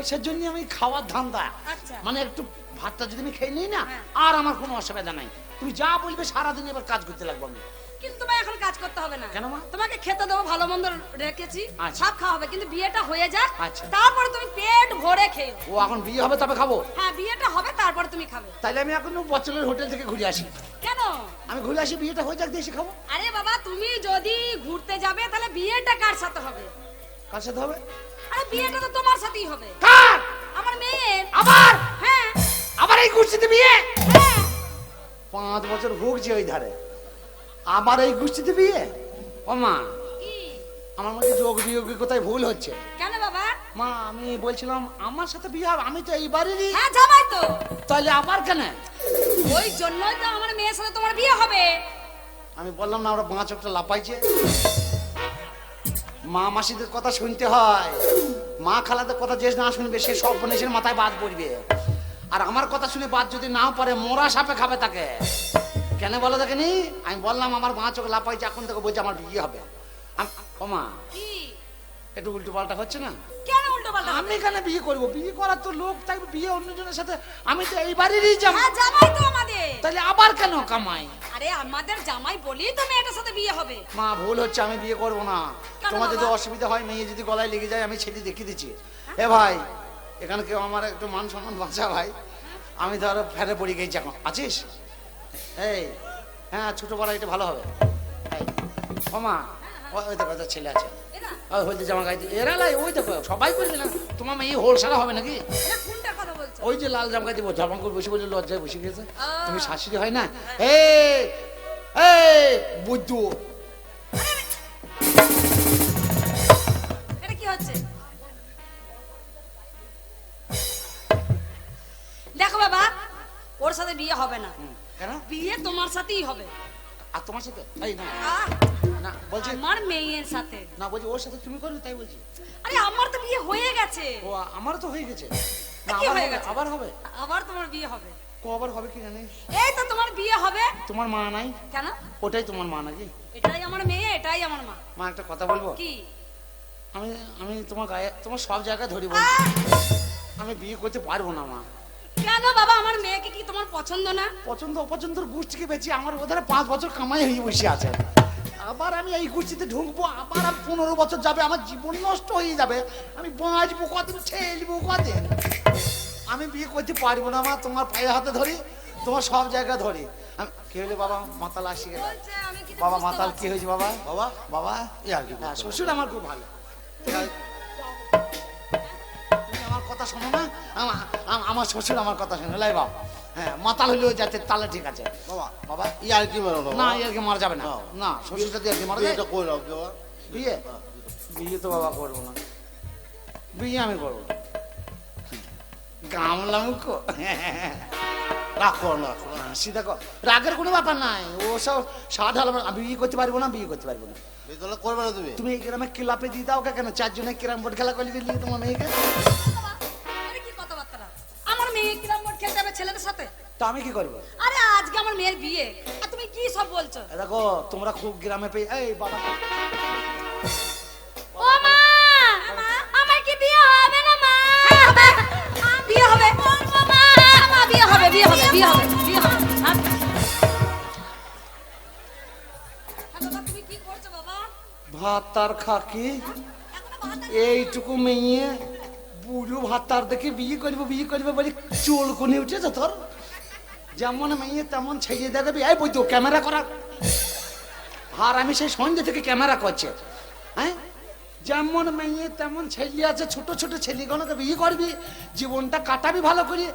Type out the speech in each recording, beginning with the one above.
পয়সার জন্য আমি খাওয়ার ধান্দা, আচ্ছা। মানে একটু ভাতটা যদি আমি খেয়ে নিই না, আর আমার কোনো অসুবিধা নাই। তুমি যা বলবে সারাদিন এবার কাজ করতে লাগবো আমি। কিন্তু তোমায় এখন কাজ করতে হবে না। কেন মা? তোমাকে খেতে দেবো, ভালো মন্দ রেখেছি, আচ্ছা। সব খাওয়া হবে, কিন্তু বিয়েটা হয়ে যাক, আচ্ছা। তারপরে তুমি পেট ভরে খেও। ও এখন বিয়ে হবে তবে খাবো? হ্যাঁ, বিয়েটা হবে তারপরে তুমি খাবে। তাইলে আমি এখন বচলের হোটেল থেকে ঘুরে আসি। কেন? আমি ঘুরে আসি, বিয়েটা হয়ে যাক দিয়ে এসে খাবো। আরে বাবা, তুমি যদি ঘুরতে যাবে তাহলে বিয়েটা কার সাথে হবে? কার সাথে হবে? আরে বিয়েটা তো তোমার সাথেই হবে। কার? আমার মেয়ের। আবার? হ্যাঁ আবার এই গোষ্ঠীতে বিয়ে? হ্যাঁ। 5 বছর ভুগছে ওই ধারে, আবার এই গোষ্ঠীতে বিয়ে? ও মা, কি? আমার মধ্যে যোগ বিয়োগ কোথায় ভুল হচ্ছে? কেন বাবা? মা আমি বলছিলাম আমার সাথে বিয়ে হবে, আমি তো এই বাড়িরই। হ্যাঁ, জামাই তো। তাহলে আবার কেন? ওই জন্যই তো আমার মেয়ের সাথে তোমার বিয়ে হবে। আমি বললাম না আমরা 5 একটা লাপাইছে। মা মাসিদের কথা শুনতে হয়, মা খালাদের কথা যে না শুনবে সে সব বনেশের মাথায় বাদ পড়বে। আর আমার কথা শুনে বাদ যদি নাও পারে, মোরা সাপে খাবে তাকে। কেন বলো দেখেনি? আমি বললাম আমার 5 চোখ লাপাইছে, এখন থেকে বলছে আমার বিয়ে হবে। ও মা, কি? একটু উল্টো পাল্টা হচ্ছে না? কেন উল্টো পাল্টা? আমি কেন বিয়ে করবো? বিয়ে করার তো লোক থাকবে, বিয়ে অন্যজনের সাথে। আমি তো এই বাড়িরই জামাই। হ্যাঁ, জামাই তো আমাদের। তাহলে আবার কেন কামাই? আরে আমাদের জামাই বলি তো মেয়েটার সাথে বিয়ে হবে। মা ভুল হচ্ছে, আমি বিয়ে করবো না। কেন তোমার যদি বাবা? অসুবিধা হয়, মেয়ে যদি গলায় লেগে যায়, আমি ছেলে দেখিয়ে দিচ্ছি। এ ভাই, এখানে কেউ আমার একটু মান সম্মান বাঁচা ভাই। আমি ধরো ফেরে পড়ে গেছি, এখন আছিস? এই হ্যাঁ, ছোট বড় এটা ভালো হবে। এই, ও মা, ওই দেখো ওদের ছেলে আছে, এরা ওই হলদে জামা গাইতে, এরা লাই, ওই দেখো সবাই করবে না। তোমার মেয়ে হোল সারা হবে নাকি? এরা কোনটার কথা বলছো? ওই যে লাল জামা গাইতে জামা করে বসে বসে লজ্জায় বসে গেছে। আহ। তুমি শাশুড়ি হয় না? এই এই বুদ্ধু, এটা কি হচ্ছে? দেখো বাবা, ওর সাথে বিয়ে হবে না। কেন? বিয়ে তোমার সাথেই হবে। আর তোমার সাথে? এই না আহ, না বলছি আমার মেয়ের সাথে। না, বলছি ওর সাথে তুমি করবে তাই বলছি। আরে আমার তো বিয়ে হয়ে গেছে। ও আমারও তো হয়ে গেছে। না, কি আবার হয়ে হবে, গেছে? আবার হবে। আবার তোমার বিয়ে হবে। কবার হবে কি জানি? এই তো তোমার বিয়ে হবে। তোমার মা নাই? কেন? ওটাই তোমার মা নাকি? এটাই আমার মেয়ে, এটাই আমার মা। মা একটা কথা বলবো? কি? আমি আমি তোমার গায়ে, তোমার সব জায়গায় ধরি বলছি, আমি বিয়ে করতে পারবো না মা। কেন বাবা, আমার মেয়েকে কি তোমার পছন্দ না? পছন্দ অপছন্দের গোষ্ঠীকে বেঁচে আমার ওধারে 5 বছর কামাই হয়ে বসে আছে। আবার আমি এই গোষ্ঠীতে ঢুকবো, আবার আর 15 বছর যাবে, আমার জীবন নষ্ট হয়ে যাবে। আমি বাঁচবো কদিন, ছেলবো কদিন? আমি বিয়ে করতে পারবো না মা, তোমার পায়ে হাতে ধরি, তোমার সব জায়গা ধরি। আমি কি হইলে বাবা মাতাল আসি গেল? বলছে আমি কিছু বাবা বুঝতে মাতাল পারছি কি হয়েছে বাবা? বাবা বাবা এ আর কি হ্যাঁ, করতে শ্বশুর আমার খুব ভালো। তুমি আমার কথা শোনো না? আমার শ্বশুর আমার কথা শোনো, লাই বাবা। হ্যাঁ, মাতাল হইলেও যাতে তাহলে ঠিক আছে বাবা বাবা। ই আর কি মারো না, ইয়ারকে মারা যাবে না। না, শ্বশুর সাথে ইয়ারকে মারা যায়? এটা কই রাখ বাবা বিয়ে? বিয়ে তো বাবা করবো না, বিয়ে আমি করবো না। গামলা মুখ রাখো না সিধা কর, রাগের কোনো ব্যাপার নাই। ও সব সাত হাল, আমি বিয়ে করতে পারবো না, বিয়ে করতে পারবো না। বিয়ে করবে না তুমি? তুমি এই গ্রামে ক্লাবে দিয়ে দাও কেন? 4 জনে ক্যারাম বোর্ড খেলা করলি দিলি তোমার মেয়েকে। বাবা, এটা কি কথাবার্তা? আমার মেয়ে কিরাম বোর্ড খেলতে যাবে ছেলেদের সাথে? তো আমি কি করবো? আরে আজকে আমার মেয়ের বিয়ে, আর তুমি কি সব বলছো? এ দেখো তোমরা খুব গ্রামে পেয়ে, এই বাবা ও মা, আমার কি বিয়ে হবে না মা? বিয়ে হবে মা, মা বিয়ে হবে, বিয়ে হবে, বিয়ে হবে, বিয়ে হবে। হ্যাঁ বাবা, তুমি কি করছো বাবা? ভাত তার খাকি, এখনো ভাত এইটুকু মেয়ে বুড়ো ভাত তার দেখে বিয়ে করবো বিয়ে করবে বলে চুল কোনে উঠেছে তোর। যেমন মেয়ে তেমন ছেড়ে দেবে। এই বই তো ক্যামেরা করার, আর আমি সেই সন্ধ্যে থেকে ক্যামেরা করছে। হ্যাঁ, যেমন মেয়ে তেমন ছেলে আছে, ছোট ছোট ছেলেগুলোকে বিয়ে করবি, জীবনটা কাটাবি ভালো করে।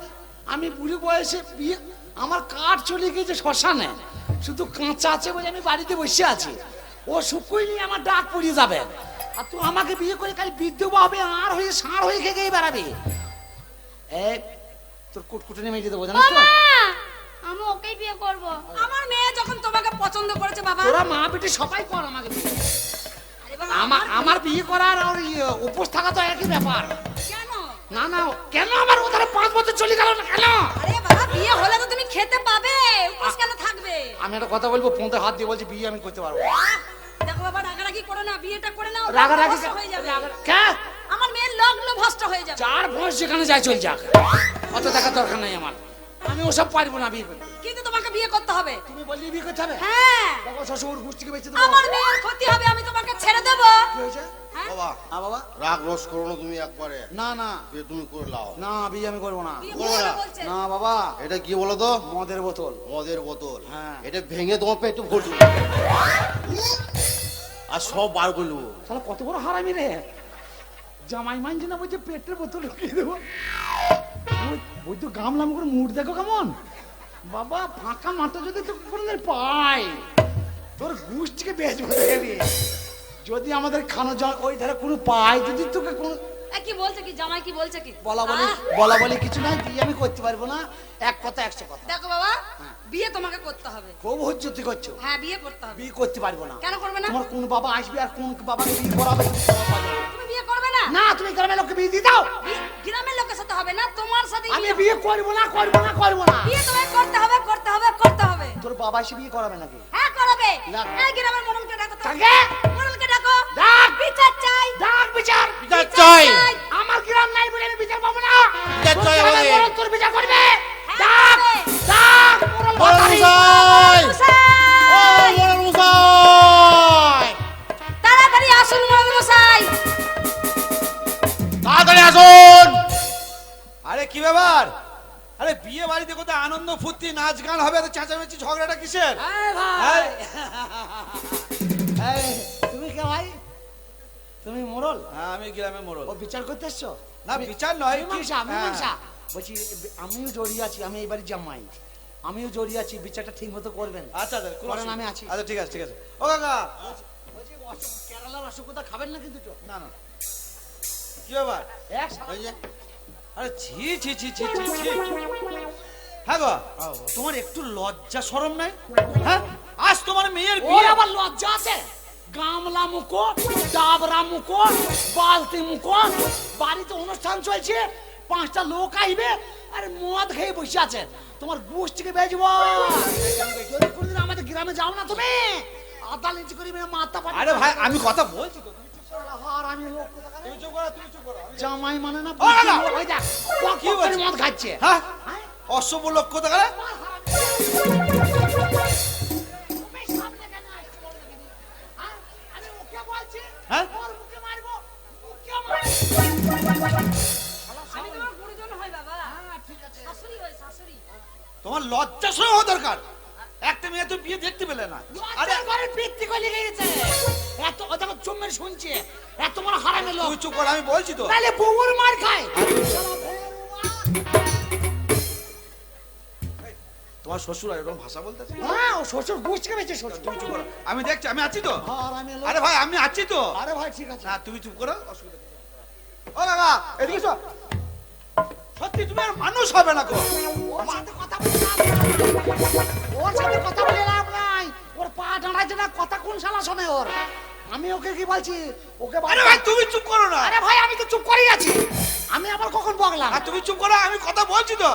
আমি বুড়ো বয়সে বিয়ে, আমার কাঠ চলে গিয়েছে শ্মশানে, শুধু কাঁচা আছে বলে আমি বাড়িতে বসে আছি। ও শুকুইনি আমার ডাক পড়িয়ে যাবে, আর তুই আমাকে বিয়ে করে খালি বিদ্যুবা হবে, আর হয়ে ষাঁড় হয়ে খেয়ে বেড়াবি। এই তোর কুটকুটনি মেয়ে দেবো জানিস তো? আমি ওকেই বিয়ে করব। আমার মেয়ে যখন তোমাকে পছন্দ করেছে বাবা। তোরা মা বেটি সবাই কর আমাকে বিয়ে। আরে বাবা, আমার বিয়ে করার আর উপোস থাকা তো একই ব্যাপার। কেন? না না, কেন আমার ওধারে 5 বছর চলে গেল না কেন? আরে বাবা, বিয়ে হলে তো তুমি খেতে পাবে, উপোস কেন থাকবে? আমি একটা কথা বলবো, ফোনতে হাত দিয়ে বলছি বিয়ে আমি করতে পারবো না। দেখো বাবা, রাগারাগি করো না, বিয়েটা করে নাও, রাগারাগি অবশ্য হয়ে যাবে। কে? আমার মেয়ের লগ্ন ভ্রষ্ট হয়ে যাবে। চার ভোজ যেখানে যায় চল যাক, অত দেখার দরকার নাই আমার। আমি ওসব পারবো না বিয়ে করতে। কিন্তু তোমাকে বিয়ে করতে হবে। তুমি বললি বিয়ে করতে হবে? হ্যাঁ, দেখো শ্বশুর গোষ্ঠীকে বেঁচে দেবো। আমার মেয়ের ক্ষতি হবে, আমি তোমাকে ছেড়ে দেব। কি হয়েছে? হ্যাঁ? বাবা হ্যাঁ বাবা। রাগ রোষ করো না তুমি একবারে, না না বিয়ে তুমি করে লাও। না, বিয়ে আমি করবো না। বিয়ে করবে করবে না? বলছে। না বাবা, এটা কি বলো তো? মদের বোতল। মদের বোতল। হ্যাঁ। এটা ভেঙে তোমার পেটে ভরবে আর সব বার করে নেবো। তাহলে কত বড় হারামি রে, জামাই মানছে না, বলছে পেটের বোতল ঢুকিয়ে দেবো। ওই তো গামলাম করে মুড দেখো কেমন। বাবা ফাঁকা মাথা যদি তো কোনোদিন পাই, তোর গুষ্টিকে বেচবো দেখবি। যদি আমাদের খানো ওই ধারে কোনো পাই, যদি তোকে কোনো কি বলছে কি জামাই, কি বলছে কি? বলা বলি কিছু নাই, বিয়ে আমি করতে পারবো না। এক কথা 100 কথা। দেখো বাবা, বিয়ে তোমাকে করতে হবে। খুব হজ্জতি করছো। হ্যাঁ, বিয়ে করতে হবে। বিয়ে করতে পারবো না। কেন করবে না? তোমার কোন বাবা আসবে আর কোন বাবাকে বিয়ে করাবে? তুমি বিয়ে করবে না? না, তুমি গ্রামের লোককে বিয়ে দিয়ে দাও। গ্রামের লোকের সাথে হবে না, তোমার সাথে আমি বিয়ে করবো না, করবো না, করবো না। বিয়ে তোমাকে করতে হবে, করতে হবে, করতে হবে। তোর বাবা এসে বিয়ে করাবে নাকি? হ্যাঁ, করাবে। না। এই গ্রামের মোড়লকে ডাকো তো। কাকে? মোড়লকে ডাকো। ডাক। বিচার চাই। ডাক বিচার। বিচার চাই। আমার গ্রাম নাই বলে আমি বিচার পাবো না। বিচার তোর চাই গ্রামের আমাদের। মোড়ল তোর বিচার করবে। হ্যাঁ, ডাক, করবে। ডাক, মোড়ল বড় ভাতারি। মশাই! ও মশাই! বড় মশাই! তাড়াতাড়ি আসুন মোড়ল মশাই। তাড়াতাড়ি আসুন। আরে কি ব্যাপার? আরে বিয়ে বাড়িতে কোথায় আনন্দ ফুর্তি নাচ গান হবে, তো চেঁচামেচি ঝগড়াটা কিসের? এই ভাই। এই, তুমি কে ভাই? তুমি মোড়ল? হ্যাঁ, আমি গ্রামে মোড়ল। ও বিচার করতে এসছো? না, বিচার নয়, মীমাংসা, কি- মীমাংসা। বলছি আমিও জড়িয়ে আছি, আমি এইবারই জামাই, আমিও জড়িয়ে আছি, বিচারটা ঠিক মতো করবেন। আচ্ছা আচ্ছা, কোনো করেন, অসুবিধা- আমি আছি। আচ্ছা ঠিক আছে ঠিক আছে। ও কাকা, বলছি কেরালার রসগোল্লা খাবেন না কিন্তু তো? না না, কি ব্যাপার? এক সাথে- এই যে, আরে ছি ছি ছি ছি ছি ছি। হ্যাঁ গো, তোমার একটু লজ্জা শরম নাই? হ্যাঁ, আজ তোমার মেয়ের ওর বিয়ে। আবার লজ্জা আছে? গামলা মুখো, ডাবরা মুখো, বালতি মুখো, বাড়িতে অনুষ্ঠান চলছে, 5টা লোক আইবে আর মদ খেয়ে বসে আছে। তোমার গোষ্ঠীকে বেচবো। যদি কোনদিন আমাদের গ্রামে যাও না তুমি, আদা লিচি করি মাথা ফাটা। আরে ভাই, আমি কথা বলছি তো, তুমি চুপ করো। আর আমি লোক কোথাকার? তুমি চুপ করো, তুমি চুপ করো। জামাই মানে না, ও না, না। ওই দেখ, কি কি বলছে? মদ খাচ্ছে। হ্যাঁ, হ্যাঁ? অসভ্য লোক কোথাকার? তুমি সামনে কেন আসছো বলো দেখি? হ্যাঁ? আমি ওকে বলছি, হ্যাঁ? ওর মুখে মারবো, মুখে মারবো। আমি তোমার গুরুজন হই বাবা। হ্যাঁ, ঠিক আছে। শাশুড়ি হই, শাশুড়ি। তোমার লজ্জা শরম হওয়া দরকার। একটা মেয়ে তো বিয়ে দেখতে পেলে না। আরে ঘরের পিত্তি কলি গেছে। এত ও দেখো চুম্মের শুনছে। এত বড় হারামে লোক। তুই চুপ কর, আমি বলছি তো। তাহলে বউর মার খায়। তোমার শ্বশুর আর এরকম ভাষা বলতেছে? হ্যাঁ, ও শ্বশুর বুঝকে বেঁচে শ্বশুর। তুমি চুপ করো, আমি দেখছি, আমি আছি তো। হারামে লোক। আরে ভাই, আমি আছি তো। আরে ভাই ঠিক আছে। না, তুমি চুপ করো, অসুবিধা নেই। ও কাকা, এদিকে এসো। সত্যি তুমি আর মানুষ হবে না গো। ওর সাথে কথা বলে লাভ নাই। ওর সাথে কথা বলে লাভ নাই। ওর পা দাঁড়াইছে না, কথা কোন শালা শোনে ওর? আমি ওকে কি বলছি? ওকে আরে ভাই, তুমি চুপ করো না। আরে ভাই, আমি তো চুপ করেই আছি। আমি আবার কখন বকলাম? আর তুমি চুপ করো, আমি কথা বলছি তো।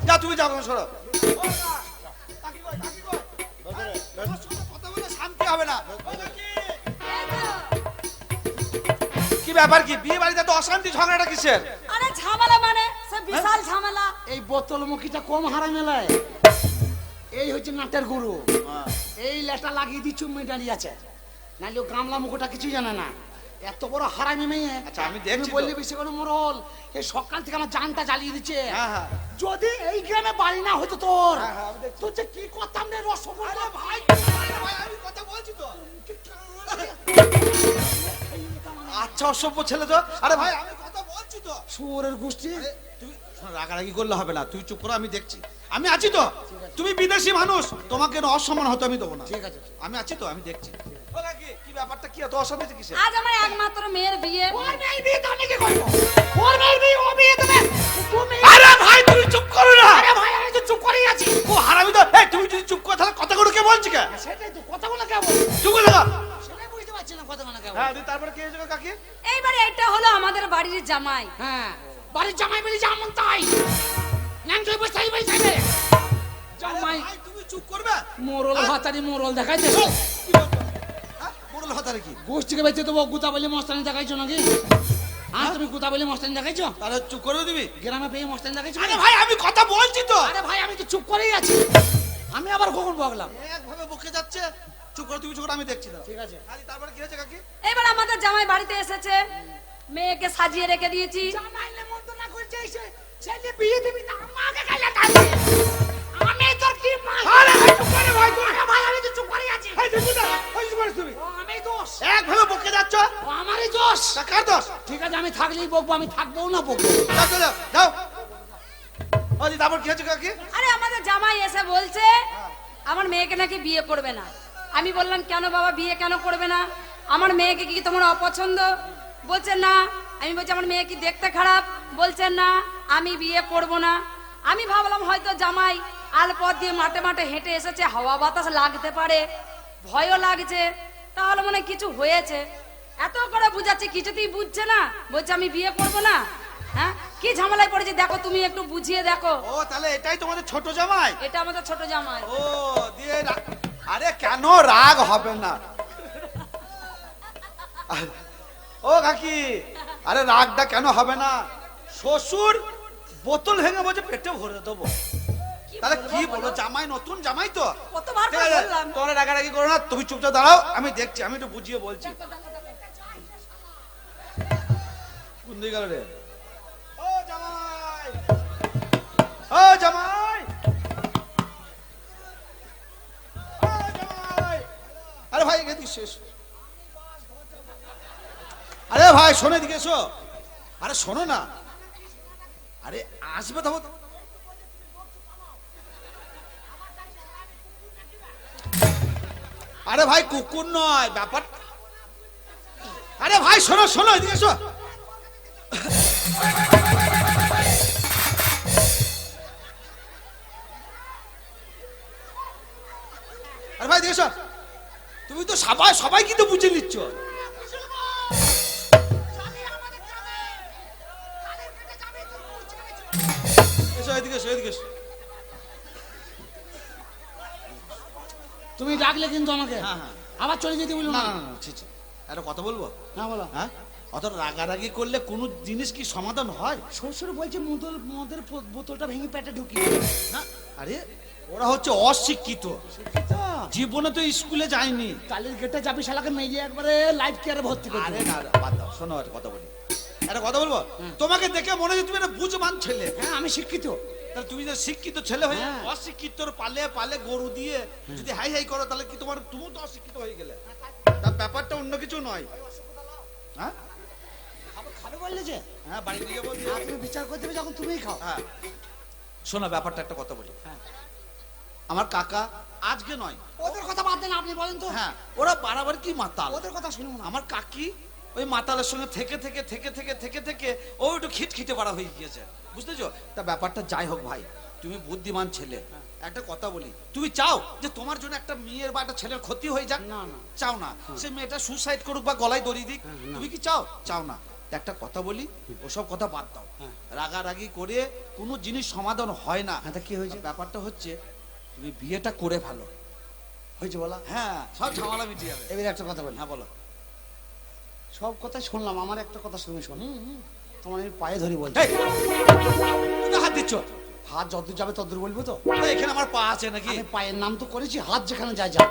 যা, তুমি যাও, সরো। কথা বলে শান্তি হবে না। এই তো। কি ব্যাপার, কি বিয়ে বাড়িতে তো অশান্তি ঝগড়াটা কিসের? আরে ঝামেলা মানে সে বিশাল ঝামেলা। এই বোতল মুখিটা কম হারা মেলায়। এই হচ্ছে নাটের গুরু। এই লেটা লাগিয়ে দিয়ে চুম্মি দাঁড়িয়ে আছে, নাহলে ও গামলা মুখোটা কিছুই জানে না। এত বড় হারামি মেয়ে। আচ্ছা, আমি দেখছি তো। বললি বেশি কোনো মরল। এই সকাল থেকে আমার জানটা জ্বালিয়ে দিচ্ছে। হ্যাঁ, হ্যাঁ। যদি এই গ্রামে বাড়ি না হতো তোর, হ্যাঁ, হ্যাঁ, আমি দেখছি। তোর যে কি করতাম রে রসগোল্লা ভাই। আমি কথা বলছি তো। আচ্ছা, অসভ্য ছেলে তো। আরে ভাই, আমি কথা বলছি তো। শুয়োরের গোষ্ঠী। আরে, তুমি শোনো, রাগারাগি করলে হবে না। তুই চুপ করো, আমি দেখছি। আমি আছি তো। তুমি বিদেশি মানুষ, তোমাকে না অসম্মান হতে আমি দেবো না। ঠিক আছে। আমি আছি তো, আমি দেখছি। ও কাকি, কি ব্যাপারটা কি এত অসুবিধা কিসে? আজ আমার একমাত্র মেয়ের বিয়ে। ওর মেয়ের বিয়ে তো আমি কি করবো? ওর মেয়ের বিয়ে ও বিয়ে দেবে। তুমি আরে ভাই, তুমি চুপ করো না। আরে ভাই, আমি তো চুপ করেই আছি। ও হারামি তো। এই, তুমি যদি চুপ করো তাহলে কথাগুলো কে বলছি কে? সেটাই তো কথাগুলো কেমন? চুপ করে থাকো। সেটাই বুঝতে পারছি না কথাগুলো কেমন। হ্যাঁ, তারপরে কি হয়েছে গো কাকি? এইবারে এটা হলো আমাদের বাড়ির জামাই। হ্যাঁ, বাড়ির জামাই বলি যেমন তাই। নাম তুই বসে থাকবি থাকবে। জামাই ভাই, তুমি চুপ করবে? মোরল ভাতারি মোরল দেখাইছে। কি বলছো? হ্যাঁ, মোড়ল হতারে কি? গোষ্ঠীকে বেঁচে দেবো গুতা বলি মস্তানি দেখাইছো নাকি? হ্যাঁ তুমি কোথা বলে মস্তানি দেখাইছো? তাহলে চুপ করে দিবি? গ্রামে পেয়ে মস্তানি দেখাইছো? আরে ভাই আমি কথা বলছি তো। আরে ভাই আমি তো চুপ করেই আছি, আমি আবার কখন বকলাম? একভাবে বকে যাচ্ছে, চুপ করে তুমি চুপ করে, আমি দেখছি না। ঠিক আছে। আরে তারপরে কি হয়েছে কাকি? এবার আমাদের জামাই বাড়িতে এসেছে, মেয়েকে সাজিয়ে রেখে দিয়েছি। জামাই নেমন্তন্ন করছে, এসে ছেলে বিয়ে দিবি না, আমাকে গাইলা তাহলে আমি তোর কি মা? আরে ভাই চুপ করে ভাই, আরে ভাই আমি তো চুপ করে আছি। এই দেখো না, ওই চুপ করে তুমি। ও আমি দোষ, একভাবে বকে যাচ্ছ, ও আমারই দোষ। তা কার দোষ? ঠিক আছে আমি থাকলেই বকবো, আমি থাকবোও না বকবো। যাও চলো যাও। আরে তারপর কি হয়েছে কাকি? আরে আমাদের জামাই এসে বলছে আমার মেয়েকে নাকি বিয়ে করবে না। আমি বললাম কেন বাবা বিয়ে কেন করবে না? আমার মেয়েকে কি তোমার অপছন্দ? বলছে না। আমি বলছি আমার মেয়ে কি দেখতে খারাপ? বলছেন না, আমি বিয়ে করব না। আমি ভাবলাম হয়তো জামাই আলপথ দিয়ে মাঠে মাঠে হেঁটে এসেছে, হাওয়া বাতাস লাগতে পারে, ভয়ও লাগছে, তাহলে মনে হয় কিছু হয়েছে। এত করে বুঝাচ্ছি কিছুতেই বুঝছে না, বলছে আমি বিয়ে করব না। হ্যাঁ কি ঝামেলায় পড়েছি দেখো, তুমি একটু বুঝিয়ে দেখো। ও তাহলে এটাই তোমাদের ছোট জামাই? এটা আমাদের ছোট জামাই। ও দিয়ে আরে কেন রাগ হবে না? ও কাকি, আরে রাগটা কেন হবে না? শ্বশুর বোতল ভেঙে বলছে পেটে ভরে দেবো, তাহলে কি বলো? জামাই নতুন জামাই তো। কতবার ঠিক করে আছে, বললাম। তোমরা রাগারাগি করো না, তুমি চুপচাপ দাঁড়াও, আমি দেখছি, আমি একটু বুঝিয়ে বলছি। কোন দিকে গেল রে? ও জামাই, ও জামাই, ও জামাই। আরে ভাই এদিকে শেষ। আরে ভাই শোনো, এদিকে এসো। আরে শোনো না, আরে আসবে তো। আরে ভাই কুকুর নয় ব্যাপার। আরে ভাই শোনো শোনো, এদিকে এসো। আরে ভাই এদিকে এসো। তুমি তো সবাই সবাই কিন্তু বুঝে নিচ্ছ। এসো এদিকে এসো, এদিকে এসো। তুমি ডাকলে কিন্তু আমাকে, হ্যাঁ, হ্যাঁ। আবার চলে যেতে বললো না না। না না, ছি, ছি। একটা কথা বলবো? হ্যাঁ বলো। হ্যাঁ, অত রাগারাগি করলে কোনো জিনিস কি সমাধান হয়? শ্বশুর বলছে মদের বোতলটা ভেঙে পেটে ঢুকি না, আরে ওরা হচ্ছে অশিক্ষিত, জীবনে তো স্কুলে যায়নি। কালের গেটে যাবি, শালাকে মেয়ে একবারে লাইফ কেয়ারে ভর্তি করে আরে দেবে। না, বাদ দাও, শোনো একটা কথা বলি। একটা কথা বলবো? তোমাকে দেখে মনে হয় তুমি একটা বুঝবান ছেলে। হ্যাঁ আমি শিক্ষিত। তাহলে তুমি যে শিক্ষিত ছেলে হয়ে হ্যাঁ। অশিক্ষিতর পালে পালে গরু দিয়ে যদি হাই হাই করো, তাহলে কি তোমার, তুমি তো অশিক্ষিত হয়ে গেলে। তার ব্যাপারটা অন্য কিছু নয়। হ্যাঁ খাবে বললে যে হ্যাঁ, বাড়ি নিয়ে যাবো। তুমি বিচার করে দেবে যখন তুমিই খাও। হ্যাঁ শোনো, ব্যাপারটা একটা কথা বলি। হ্যাঁ। আমার কাকা আজকে নয়, ওদের কথা বাদ দেন, আপনি বলেন তো। হ্যাঁ ওরা বাড়াবার কি মাতাল। ওদের কথা শুনুন না। আমার কাকি ওই মাতালের সঙ্গে থেকে থেকে থেকে থেকে থেকে থেকে ও একটু খিটখিটে বাড়া হয়ে গিয়েছে, বুঝতেছো? তা ব্যাপারটা যাই হোক ভাই, তুমি বুদ্ধিমান ছেলে, একটা কথা বলি, তুমি চাও যে তোমার জন্য একটা মেয়ের বা একটা ছেলের ক্ষতি হয়ে যাক? না, না। চাও না। সে মেয়েটা সুসাইড করুক বা গলায় দড়ি দিক, তুমি কি চাও? চাও না। একটা কথা বলি, ওসব কথা বাদ দাও। রাগারাগি করে কোনো জিনিস সমাধান হয় না। হ্যাঁ, তা কি হয়েছে? ব্যাপারটা হচ্ছে তুমি বিয়েটা করে ভালো। হয়েছে বলা। হ্যাঁ, সব ঝামেলা মিটিয়ে যাবে। এবার একটা কথা বলি। হ্যাঁ বলো। সব কথাই শুনলাম, আমার একটা কথা শুনে শোন। তোমার আমি পায়ে ধরি বলছি। এই, তুমি হাত দিচ্ছ? হাত যত যাবে ততদূর বলবো তো। এই, এখানে আমার পা আছে নাকি? আমি পায়ের নাম তো করেছি, হাত যেখানে যায় যাক।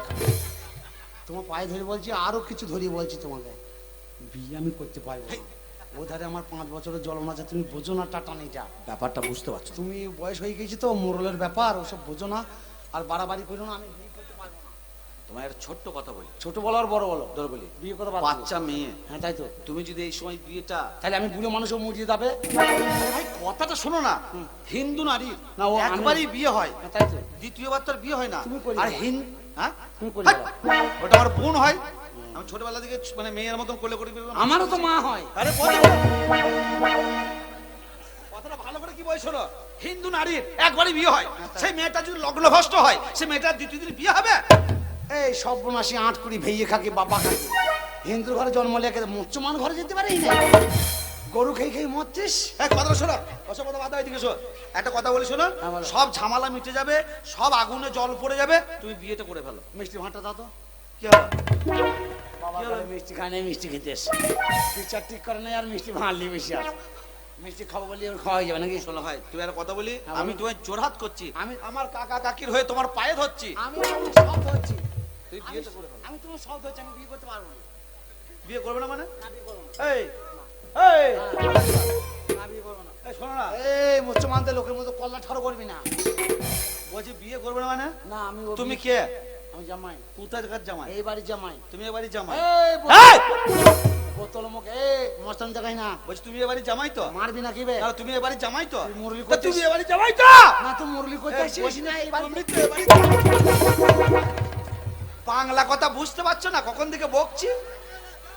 তোমার পায়ে ধরে বলছি, আরো কিছু ধরিয়ে বলছি তোমাকে, বিয়ে আমি করতে পারবো না। ও ধারে আমার 5 বছরের জলম আছে, তুমি বোঝো না টাটানিটা। ব্যাপারটা বুঝতে পারছো? তুমি বয়স হয়ে গেছি তো, মোরলের ব্যাপার, ওসব বোঝো না। আর বাড়াবাড়ি করো না, আমি বিয়ে করতে পারবো না। তোমার একটা ছোট্ট কথা বলি, ছোট বলো আর বড় বলো, ধরে বলি, বিয়ে কথা বাদ দাও। বাচ্চা মেয়ে, হ্যাঁ তাই তো। তুমি যদি এই সময় বিয়েটা, তাহলে আমি বুড়ো মানুষও মরিয়ে যাবে। ভাই কথাটা শোনো না, হিন্দু নারী না, ও আমি- একবারই বিয়ে হয়, হ্যাঁ, তাই তো। দ্বিতীয়বার তার বিয়ে হয় না। তুমি করে আর দাও। হ্যাঁ তুমি করে হাট! দাও। ওটা আমার বোন হয়, আমি ছোটবেলা থেকে মানে মেয়ের মতন কোলে করে বিয়ে করলাম। আমারও তো মা হয়। আরে কথাটা ভালো করে কি বই শোনো, হিন্দু নারীর একবারই বিয়ে হয়, সেই মেয়েটা যদি লগ্নভ্রষ্ট হয়, সেই মেয়েটার দ্বিতীয় দিন বিয়ে হবে? এই সব বনাসি 8 কুড়ি ভেইয়ে খাকি বাবা খাকি। হিন্দুর ঘরে জন্ম লেগে মুসলমান ঘরে যেতে পারি না। গরু খেয়ে খেয়ে মরছিস। এক কথাটা শোনো, ওসব কথা বাদ দাও, এদিকে শোনো। একটা কথা বলি শোনো, হ্যাঁ, বলো। সব ঝামেলা মিটে যাবে, সব আগুনে জল পড়ে যাবে, তুমি বিয়েটা করে ফেলো। মিষ্টি ভাঁটা দাও তো। কি হবে? বাবা কি হলো? বলে মিষ্টি খানে মিষ্টি খেতে এসে বিচার ঠিক করে নাই আর মিষ্টি ভাঙলি বেশি আর মিষ্টি খাবো বলি ওর খাওয়া যাবে নাকি? শোনো ভাই তুমি একটা কথা বলি, হ্যাঁ, আমি বলো। তোমায় জোরহাত করছি, আমি- আমার কাকা কাকির হয়ে তোমার পায়ে ধরছি, আমি সব ধরছি, তুই বিয়েটা করে ফেলো। আমি তোমার সব ধরছি, আমি বিয়ে করতে পারবো না। বিয়ে করবে না মানে? না বিয়ে করবো না। এই এই না বিয়ে করবো না। এই শোনো না, এই মুসলমানদের লোকের মতো কল্লা ঠাড়ো করবি না। বলছি বিয়ে করবে না মানে? না আমি তুমি কে? আমি জামাই, কোথাকার জামাই? এই বাড়ির জামাই। তুমি এ বাড়ির জামাই? এই এই! বোতল মুখ, এই মস্তান দেখাই না, বলছি তুমি এ বাড়ির জামাই তো? মারবি না কি বে? না তুমি এ বাড়ির জামাই তো? তুই মুরলি তা তুমি করছিস? এ বাড়ির জামাই তো? না তুই মুরলি করতে এই, আসছিস বলছি না এই বাড়ি? তুমি তো এ বাড়ির জামাই। বাংলা কথা বুঝতে পারছো না? কখন থেকে বকছি?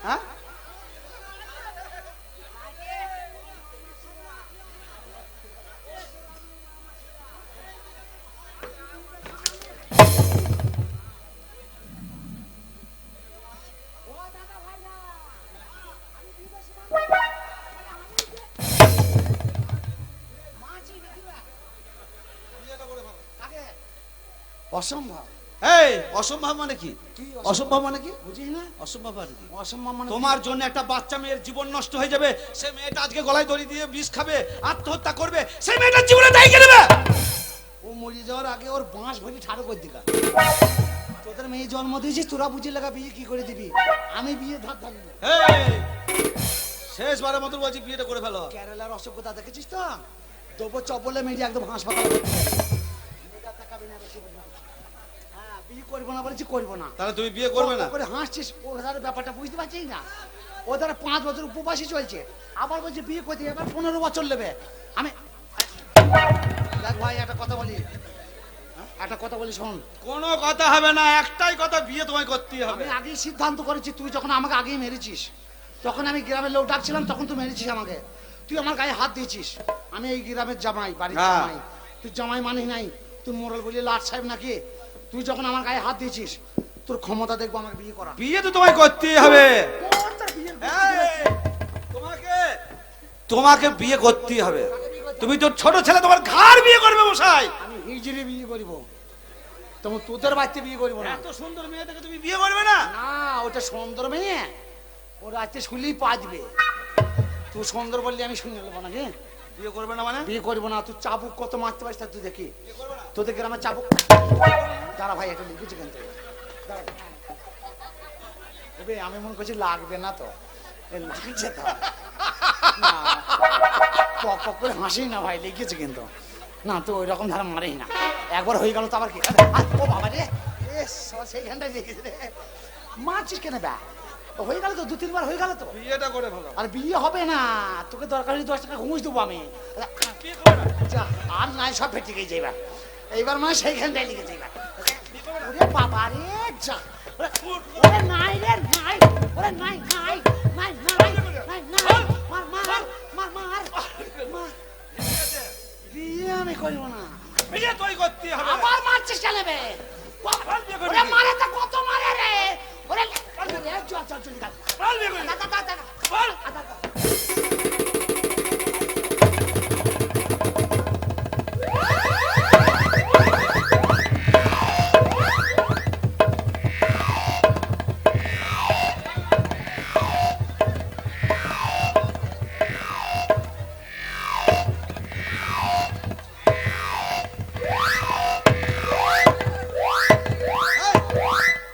হ্যাঁ? অসম্ভব। এই অসম্ভব মানে কি? কি অসম্ভব মানে কি? বুঝিস না? অসম্ভব মানে কি? অসম্ভব মানে তোমার জন্য একটা বাচ্চা মেয়ের জীবন নষ্ট হয়ে যাবে, সে মেয়েটা আজকে গলায় দড়ি দিয়ে বিষ খাবে, আত্মহত্যা করবে, সেই মেয়েটার জীবনে দায়ী কে নেবে? ও মরে যাওয়ার আগে ওর বাঁশ ভরি ঠাড়ো করে দিকা। তোদের মেয়ে জন্ম দিয়েছিস, তোরা বুঝে লাগা বিয়ে কি করে দিবি? আমি বিয়ে ধার ধারবো। এই, শেষবারের মতো বলছি বিয়েটা করে ফেলো। কেরালার অসভ্যতা দেখেছিস তো? দেবো চপলে মেরে একদম হাসপাতাল ভর্তি করে। মেয়েটা তাকাবি না বেশি বলবি না। হ্যাঁ, বিয়ে করবো না বলেছি, করবো না। তাহলে তুমি বিয়ে করবে না? করে হাসছিস, ওদের ব্যাপারটা বুঝতে পারছিস না? ওদের 5 বছর উপবাসী চলছে, আবার বলছে বিয়ে করতে, এবার 15 বছর নেবে। আমি দেখ ভাই একটা কথা বলি, একটা কথা বলি শোন। কোনো কথা হবে না, একটাই কথা, বিয়ে তোমায় করতেই হবে। আমি আগেই সিদ্ধান্ত করেছি, তুই যখন আমাকে আগেই মেরেছিস, তখন আমি গ্রামের লোক ডাকছিলাম, তখন তুই মেরেছিস আমাকে, তুই আমার গায়ে হাত দিয়েছিস। আমি এই গ্রামের জামাই, বাড়ির হ্যাঁ। জামাই, তুই জামাই মানি নাই, তুই মোড়ল বলি লাট সাহেব নাকি? তুই যখন আমার গায়ে হাত দিয়েছিস, তোর ক্ষমতা দেখবো আমাকে বিয়ে করা। বিয়ে তো তোমায় করতেই হবে। তোর তোর বিয়ের এই, তোমাকে বিয়ে করতেই হবে। তুমি তো ছোট ছেলে, তোমার ঘাড় বিয়ে করবে মশাই। আমি হিজড়ে বিয়ে করিব, তোমার তোদের বাড়িতে বিয়ে করবো না। এত সুন্দর মেয়েটাকে তুমি বিয়ে করবে না? না ওটা সুন্দর মেয়ে, ও রাতে শুনলেই পাজবে। তুই সুন্দর বললি আমি শুনে নেবো নাকি? বিয়ে করবে না মানে? বিয়ে করবো না। তুই চাবুক কত মারতে পারিস তা তুই দেখি, তোদের গ্রামে চাবুক। দাঁড়া ভাই, একটা লিখেছি কিন্তু আমি মনে করছি লাগবে না তো, এ লাগছে তো না, পক পক করে হাসি না ভাই, লিখেছে কিন্তু না তো ওই রকম ধারা মারেই না। একবার হয়ে গেল তো আবার কি? ও বাবা রে, সেইখানটায় লিখেছে রে, মারছিস কেন ব্যা? হয়ে গেল তো, 2-3 বার হয়ে গেল তো। বিয়েটা করে ভালো। আর বিয়ে হবে না, তোকে দরকার হলে 10 টাকা ঘুষ দেবো আমি। বিয়ে করবে না? যা, আর নাই, সব ফেটে গেছে এবার। এইবার মানে সেইখানটায় লিখেছে এবার। ওরে বাবা রে, যা ওরে নাই রে, নাই ওরে, নাই নাই নাই নাই নাই নাই, মার মার মার মার মার। বিয়ে আমি করবো না। বিয়ে তোই করতেই হবে। আবার মারছিস কেন বে? বিয়ে করবি ওরে কি? মারে তো কত মারে রে, ওরে চল চল চল যা। বল বিয়ে করবি। দাদা দাদা বল।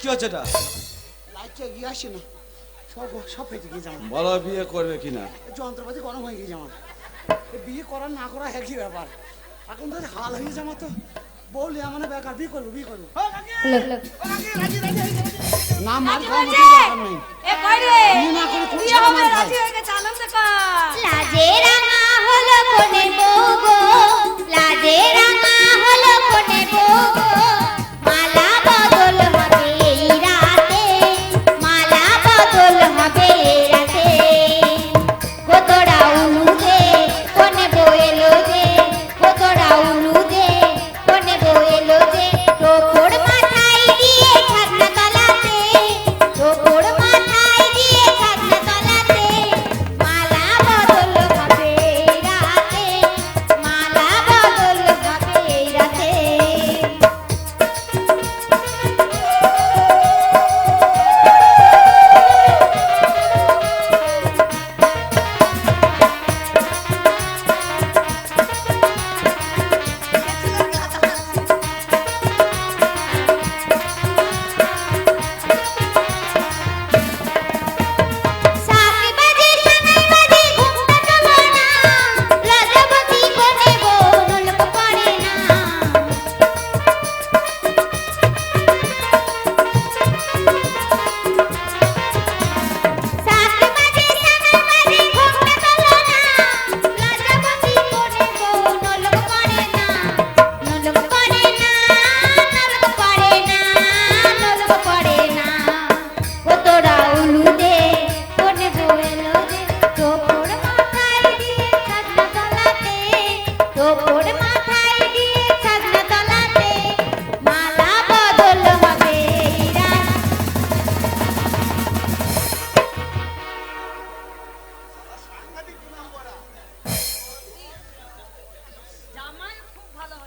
কি হচ্ছে এটা? লাইটটা এগিয়ে আসে না, সব সব ফেটে গিয়েছে আমার। বলো বিয়ে করবে কিনা? যন্ত্রপাতি গরম হয়ে গেছে আমার। এ বিয়ে করার না করা একই ব্যাপার। এখন তো হাল হয়ে যাবে তো, বললে আমার বেকার, বিয়ে করবো বিয়ে করবো। না মার খাওয়া বলছে, মোটেই দরকার নেই। এ কই রে? বিয়ে না করে কোন বিয়ে ছেলে হবে, মার খায়? রাজি হয়ে গেছে, আনন্দ কর। লাজে রাঙা হলো কোনে বউ গো, লাজে রাঙা হলো কোনে বউ গো, মালা বদল হবে এই রাতে, মালা বদল হবে এই রাতে। গোতরা উলু দে, কোনে বউ এলো যে, গোতরা উলু দে, কোনে বউ এলো যে। টোপর মাথায় দিয়ে ছাগনা তলাতে, টোপর মাথায় দিয়ে ছাগনা তলাতে, মালা বদল হবে রাতে, মালা বদল হবে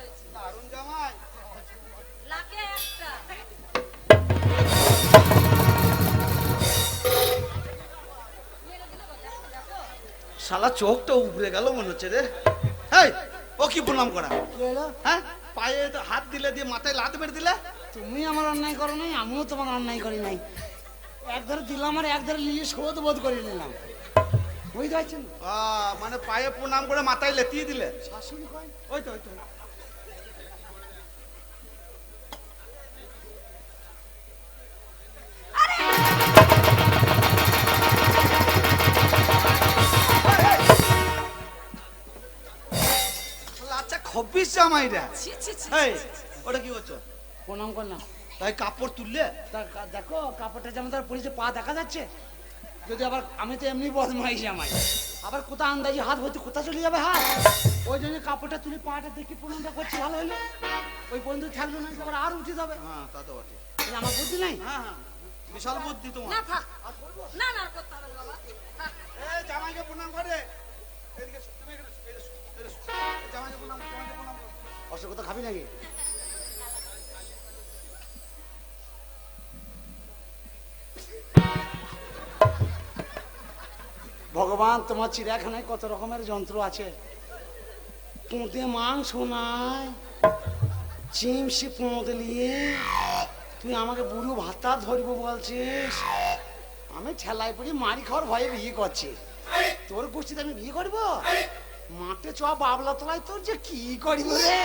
হয়েছে দারুণ জামাই। লাকে একটা শালা চোখটা উপরে গেল মনে হচ্ছে রে। এই ও কি প্রণাম করা? কি হলো? হ্যাঁ, পায়ে তো হাত দিলে দিয়ে মাথায় লাত মেরে দিলে। তুমি আমার অন্যায় করো নাই, আমিও তোমার অন্যায় করি নাই। একধারে দিলাম আর একধারে নিয়ে শোধ বোধ করে নিলাম, বুঝতে পারছেন? মানে পায়ে প্রণাম করে মাথায় লেতিয়ে দিলে। শাশুড়ি কয় ওই তো ওই তো। আচ্ছা খব্বিশ জামাইরা। ছি ছি ছি এই ওটা কি করছো? প্রণাম করলাম। তাই কাপড় তুললে? দেখো কাপড়টা যেমন তার পরিচয় পা দেখা যাচ্ছে। যদি আবার আমি তো এমনি বদমাইশ জামাই, আবার কোথা আন্দাজি হাত হইতে কোথা চলে যাবে হাত, ওই জন্য কাপড়টা তুলে পাটা দেখি প্রণামটা করছি, ভালো হইলো। ওই পর্যন্ত থাকলো না, আবার আর উঠে যাবে। হ্যাঁ তা তো বটে। আমার বুদ্ধি নাই। হ্যাঁ হ্যাঁ, বিশাল বুদ্ধি তোমার। না থাক না না আর করতে হবে না বাবা থাক। এই জামাইকে প্রণাম করে। এদিকে এসো, তুমি এখানে এসো, এই এসো, এই এসো। এই জামাইকে প্রণাম করো। অসুখ তো খাবি নাকি? ভগবান, তোমার চিড়িয়াখানায় কত রকমের যন্ত্র আছে। পুঁতে মাংস নাই, চিমসি পুঁতে নিয়ে তুই আমাকে বুড়ো ভাতা ধরবো বলছিস। আমি ঠেলায় পড়ি মারি খাওয়ার ভয়ে বিয়ে করছি। তোর গোষ্ঠীতে আমি বিয়ে করবো? মাঠে চ বাবলা তলায় তোর যে কি করিব রে,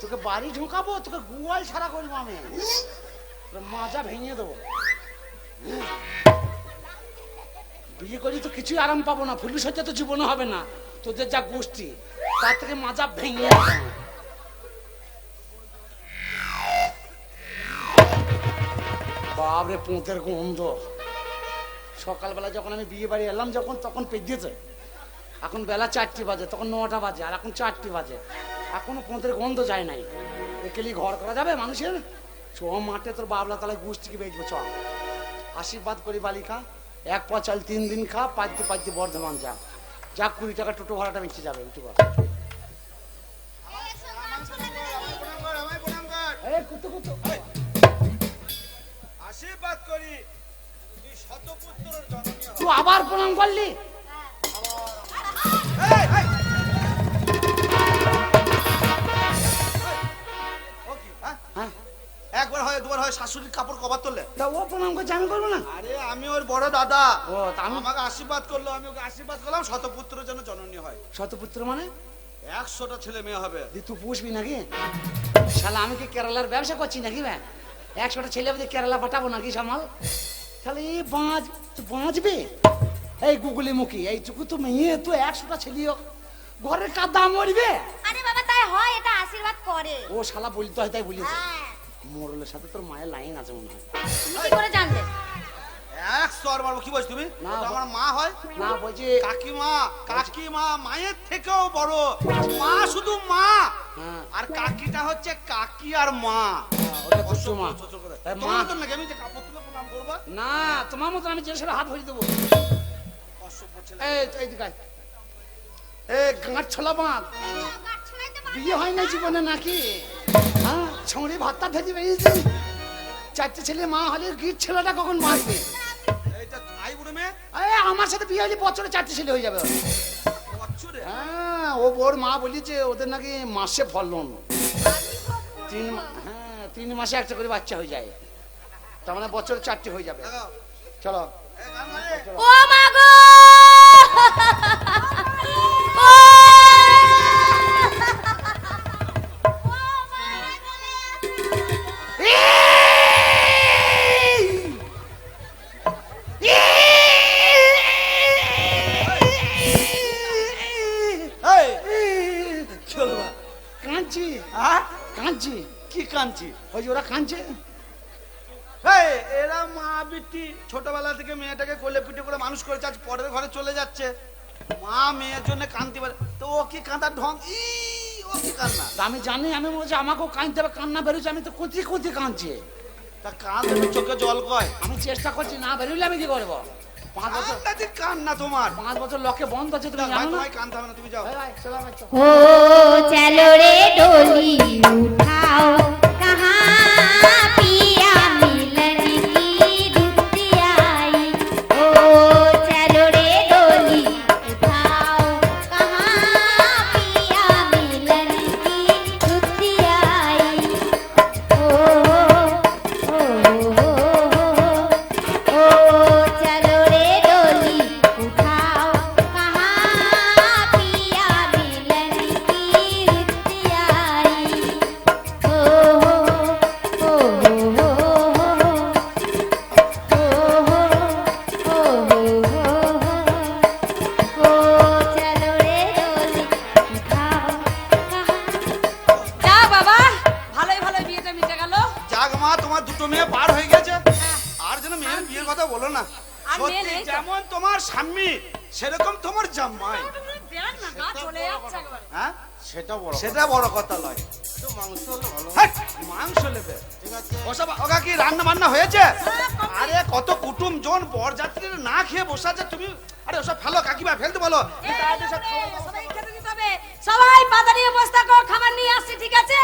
তোকে বাড়ি ঢুকাবো, তোকে গুয়াল ছাড়া করবো আমি, তোর মাজা ভেঙে দেবো। বিয়ে করি তো কিছুই আরাম পাবো না, ফুলু সজ্জা তো জীবনে হবে না, তোদের যা গোষ্ঠী তার থেকে মাজা ভেঙে বাবরে পোঁতের গন্ধ। সকালবেলা যখন আমি বিয়ে বাড়ি এলাম যখন, তখন পেঁচিয়েছে। এখন বেলা 4টে বাজে, তখন 9টা বাজে, আর এখন 4টে বাজে, এখনো পোঁতের গন্ধ যায় নাই। একেলি ঘর করা যাবে মানুষের? চ মাঠে তোর বাবলা তলায় গোষ্ঠীকে বেচবো, চ। আশীর্বাদ করি বালিকা, 1 পা চাল 3 দিন খা, পাইতে পাইতে বর্ধমান যা, যা 20 টাকা টোটো ভাড়াটা মিশে যাবে। উঠে বল। আশীর্বাদ করি তুই শতপুত্রের জননী হ। তুই আবার প্রণাম করলি? এই, এই। ও কি, হ্যাঁ? হ্যাঁ, একবার হয় দুবার হয় শাশুড়ির কাপড় কভার তোলে। তা ও প্রণাম করছে, আমি করবো না? আরে আমি ওর বড় দাদা। ও, তা আমি আমাকে আশীর্বাদ করলো, আমি ওকে আশীর্বাদ করলাম শতপুত্র যেন জননী হয়। শতপুত্র মানে 100টা ছেলে মেয়ে হবে। দি তুই পুষবি নাকি? শালা আমি কি কেরালার ব্যবসা করছি নাকি? 100টা ছেলে বলতে কেরালা পাঠাবো নাকি সামাল? তাহলে এই তুই বাঁচবে এই গুগলি মুখী, এইটুকু তো মেয়ে, তুই 100টা ছেলে ঘরের কাদা মরবে। আরে বাবা তাই হয়, এটা আশীর্বাদ করে। ও শালা বলতে হয় তাই বলিস। হ্যাঁ, মোরলের সাথে তোর মায়ের লাইন আছে মনে হয়। তুমি কি করে জানলে? 100 আর মারবো। কি বলছ তুমি? না, ও তো আমার মা হয়। না বলছি কাকিমা, কাকিমা মায়ের থেকেও বড়। মা শুধু মা, হ্যাঁ, আর কাকিটা হচ্ছে কাকি আর মা। ওটা তো মা। ছোট করে। এ, তোমার মা মতন নাকি আমি যে কাপড় তুলে প্রণাম করবো? না, তোমার মতন আমি জেল হাত ভরিয়ে দেবো। অসভ্য ছেলে। এই দিকে গাঁট ছলা বাঁধ। বিয়ে হয় না জীবনে নাকি? হ্যাঁ, ছড়ে ভাতটা ভেজে বেরিয়েছি। 4টে ছেলে মা হলে গিট ছেলেটা কখন মারবে? এইটা আই বুড়ো মেয়ে আমার সাথে বিয়ে হলে বছরে 4টে ছেলে হয়ে যাবে। বচ্চরে। হ্যাঁ, ও ওর মা বলেছে ওদের নাকি মাসে ফলন 3 মাসে একটা করে বাচ্চা হয়ে যায়, তার মানে বছরে 4টে হয়ে যাবে। লাগাও। চলো। এ, গান মারে। ও মা গো! ও! এই, কি হলো বা? কাঁদছি, হ্যাঁ? কাঁদছি। কি কাঁদছি? ওই যে ওরা কাঁদছে। এই, এরা মা বিটি ছোটবেলা থেকে মেয়েটাকে কোলে পিঠে করে মানুষ করেছে, আজ পরের ঘরে চলে যাচ্ছে। মা মেয়ের জন্য কাঁদতে পারে তো ও কি কাঁদার ঢং? ও কি কান্না? তা আমি জানি, আমি বলছি আমাকেও কাঁদতে হবে, কান্না বেরোচ্ছে, আমি তো কোথি কাঁদছি। তা কাঁদলে চোখে জল কয়। আমি চেষ্টা করছি, না বেরোলে আমি কি করবো? 5 বছর কান্নাতে কান্না তোমার। 5 বছর লকে বন্ধ আছে, তুমি ভাই, জানো না? তোমায় কাঁদতে হবে না, তুমি যাও। ভাই, চলো, ভাই, চলো। ও চলো রে ডোলি उठाओ कहाँ पिया मिलन की रुती आई ओ चलो रे डोली उठाओ कहाँ पिया मिलन की रुती आई ओ चलो रे डोली उठाओ कहाँ पिया मिलन की रुती आई ओ चलो रे डोली उठाओ कहाँ যা বাবা ভালোই ভালোই বিয়েটা মিটে গেল। যাক মা, তোমার দুটো মেয়ে পার হয়ে গেছে, আর যেন মেয়ের বিয়ের কথা বলো না। আর মেয়ে সত্যি নেই তো? যেমন তোমার স্বামী সেরকম তোমার জামাই। দেখ না, গা চলে যাচ্ছে একবারে। হ্যাঁ, সেটা বড় সেটা বড় কথা নয়। একটু মাংস হলে ভালো। হ্যাট, মাংস নেবে। ঠিক আছে। ওসব ওগা কি রান্না বান্না হয়েছে? complete। আরে কত কুটুম জন বরযাত্রীরা না খেয়ে বসে আছে, তুমি আরে ওসব ফেলো কাকিমা, ফেলতে বলো। এই, সবাই খেতে দিতে হবে। সবাই পাতা নিয়ে বসে থাকো, খাবার নিয়ে আসছি, ঠিক আছে?